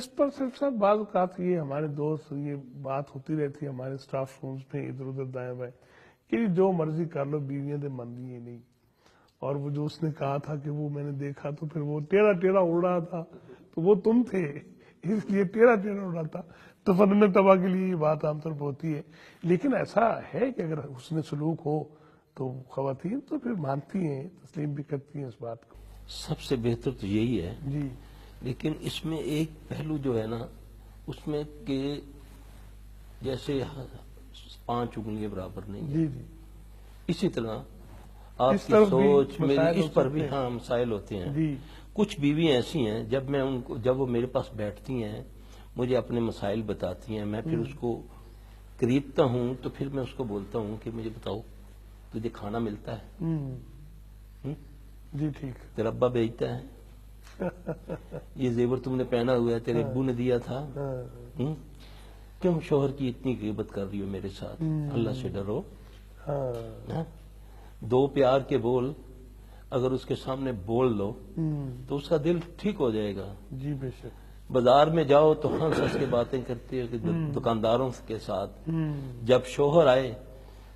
اس پر صرف صاحب بعض اوقات یہ ہمارے دوست یہ بات ہوتی رہتی ہے ہمارے سٹاف رومز میں ادھر ادھر دائیں بائیں کہ جو مرضی کر لو بیویاں دے من دیے نہیں. اور وہ جو اس نے کہا تھا کہ وہ میں نے دیکھا تو پھر وہ ٹیڑھا ٹیڑھا اڑ رہا تھا تو وہ تم تھے اس لیے ٹیڑھا ٹیڑھا اڑ رہا تھا. تو فن طبع کے لیے یہ بات عام طور پر ہوتی ہے. لیکن ایسا ہے کہ اگر حسن سلوک ہو تو خواتین تو پھر مانتی ہیں تسلیم بھی کرتی ہیں اس بات کو. سب سے بہتر تو یہی ہے. جی لیکن اس میں ایک پہلو جو ہے نا اس میں کہ جیسے 5 انگلیاں برابر نہیں ہیں. جی جی اسی طرح آپ اس کی طرف بھی سوچ میری مسائل ہو اس پر بھی سکتے ہیں. مسائل ہوتے ہیں. جی کچھ بیویاں ایسی ہیں جب وہ میرے پاس بیٹھتی ہیں مجھے اپنے مسائل بتاتی ہیں میں پھر اس کو قریبتا ہوں تو پھر میں اس کو بولتا ہوں کہ مجھے بتاؤ تجھے کھانا ملتا ہے؟ جی ٹھیک. تیرا ابا بیچتا ہے؟ یہ زیور تم نے پہنا ہوا ہے تیرے ابو نے دیا تھا؟ کیوں شوہر کی اتنی غیبت کر رہی ہو میرے ساتھ؟ اللہ سے ڈرو. ہاں؟ 2 پیار کے بول اگر اس کے سامنے بول دو تو اس کا دل ٹھیک ہو جائے گا. جی بے شک. بازار میں جاؤ تو ہنس ہنس کے باتیں کرتی ہو کہ دکانداروں کے ساتھ. جب شوہر آئے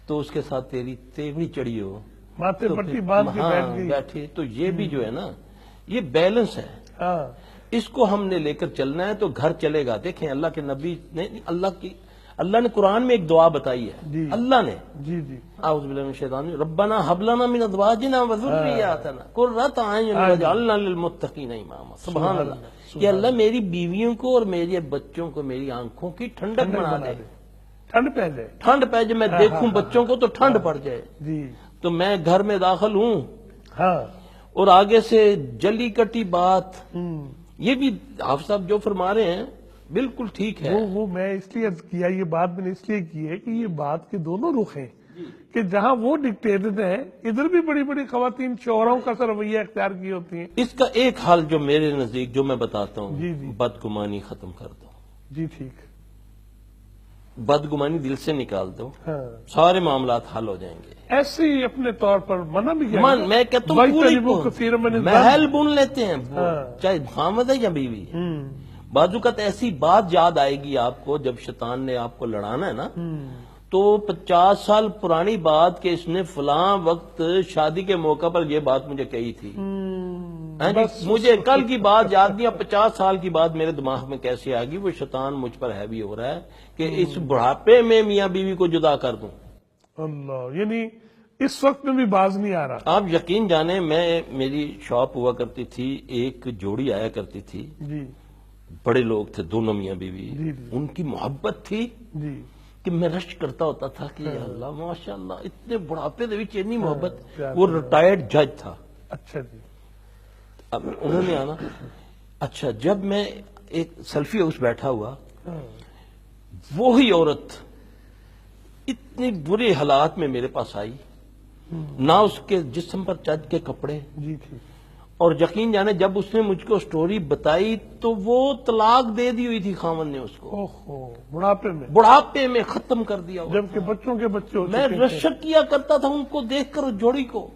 تو اس کے ساتھ تیری تیوڑی چڑھی ہو ماتھے تو پٹی پھر باندھ کے ہاں بیٹھ گئی. بیٹھی. تو یہ بھی جو ہے نا یہ بیلنس ہے. ہاں اس کو ہم نے لے کر چلنا ہے تو گھر چلے گا. دیکھیں اللہ کے نبی نے اللہ نے قرآن میں ایک دعا بتائی ہے. جی اللہ نے جی جی اعوذ باللہ من الشیطان الرجیم ربنا هب لنا من ازواجنا وذرياتنا قرۃ اعین واجعلنا للمتقین اماما. سبحان اللہ. کہ اللہ میری بیویوں کو اور میرے بچوں کو میری آنکھوں کی ٹھنڈک بنا دے. ٹھنڈ پہ جائے. ٹھنڈ پہ جب میں دیکھوں بچوں کو تو ٹھنڈ پڑ جائے. جی تو میں گھر میں داخل ہوں ہاں اور آگے سے جلی کٹی بات. یہ بھی آپ صاحب جو فرما رہے ہیں بالکل ٹھیک ہے. وہ میں اس لیے کیا یہ بات میں نے اس لیے کی ہے کہ یہ بات کے دونوں رخ ہیں کہ جہاں وہ ڈکٹیٹر ہیں ادھر بھی بڑی بڑی خواتین شوہروں کا رویہ اختیار کی ہوتی ہیں. اس کا ایک حل جو میرے نزدیک جو میں بتاتا ہوں جی جی. بدگمانی ختم کر دو. جی ٹھیک. بدگمانی دل سے نکال دو ہاں سارے معاملات حل ہو جائیں گے. ایسے ہی اپنے طور پر منع بھی کیا میں کہتا ہوں پوری محل بن لیتے ہیں چاہے خامد ہے یا بیوی. بعض اوقات ایسی بات یاد آئے گی آپ کو جب شیطان نے آپ کو لڑانا ہے نا تو 50 سال پرانی بات کہ اس نے فلاں وقت شادی کے موقع پر یہ بات مجھے کہی تھی. مجھے کل کی بات یاد نہیں. 50 سال کی بات میرے دماغ میں کیسے آ گئی. وہ شیطان مجھ پر ہیوی ہو رہا ہے کہ اس بڑھاپے میں میاں بیوی کو جدا کر دوں. اللہ یعنی اس وقت میں بھی باز نہیں آ رہا. آپ یقین جانیں میری شاپ ہوا کرتی تھی ایک جوڑی آیا کرتی تھی. جی بڑے لوگ تھے دونوں میاں بیوی. جی جی. ان کی محبت تھی جی کہ میں رش کرتا ہوتا تھا کہ یا اللہ ماشاء اللہ اتنے بڑھاپے دے وچ اتنی محبت. وہ ریٹائرڈ جج تھا. اچھا جی. اب انہوں نے آنا. اچھا جب میں ایک سیلفی ہاؤس بیٹھا ہوا وہی عورت اتنی برے حالات میں میرے پاس آئی. نہ اس کے جسم پر چج کے کپڑے. جی ٹھیک. اور یقین جانے جب اس نے مجھ کو سٹوری بتائی تو وہ طلاق دے دی ہوئی تھی خاوند نے اس کو. اوہو بڑھاپے میں ختم کر دیا. جبکہ بچوں کے بچے میں رشک کیا کرتا تھا ان کو دیکھ کر اس جوڑی کو.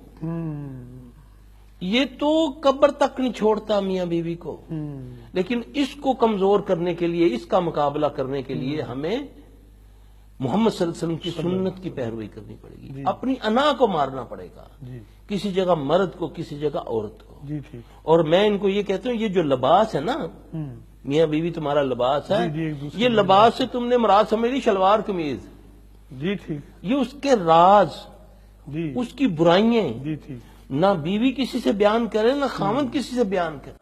یہ تو قبر تک نہیں چھوڑتا میاں بیوی کو. لیکن اس کو کمزور کرنے کے لیے اس کا مقابلہ کرنے کے لیے ہمیں محمد صلی اللہ علیہ وسلم کی سنت کی پیروی کرنی پڑے گی. اپنی انا کو مارنا پڑے گا. کسی جگہ مرد کو کسی جگہ عورت کو. جی ٹھیک. اور میں ان کو یہ کہتا ہوں یہ جو لباس ہے نا میاں بیوی تمہارا لباس ہے. یہ لباس سے تم نے مراد سمجھ لی شلوار قمیض. جی ٹھیک. یہ اس کے راز جی اس کی برائیاں جی ٹھیک. نہ بیوی کسی سے بیان کرے نہ خاوند کسی سے بیان کرے.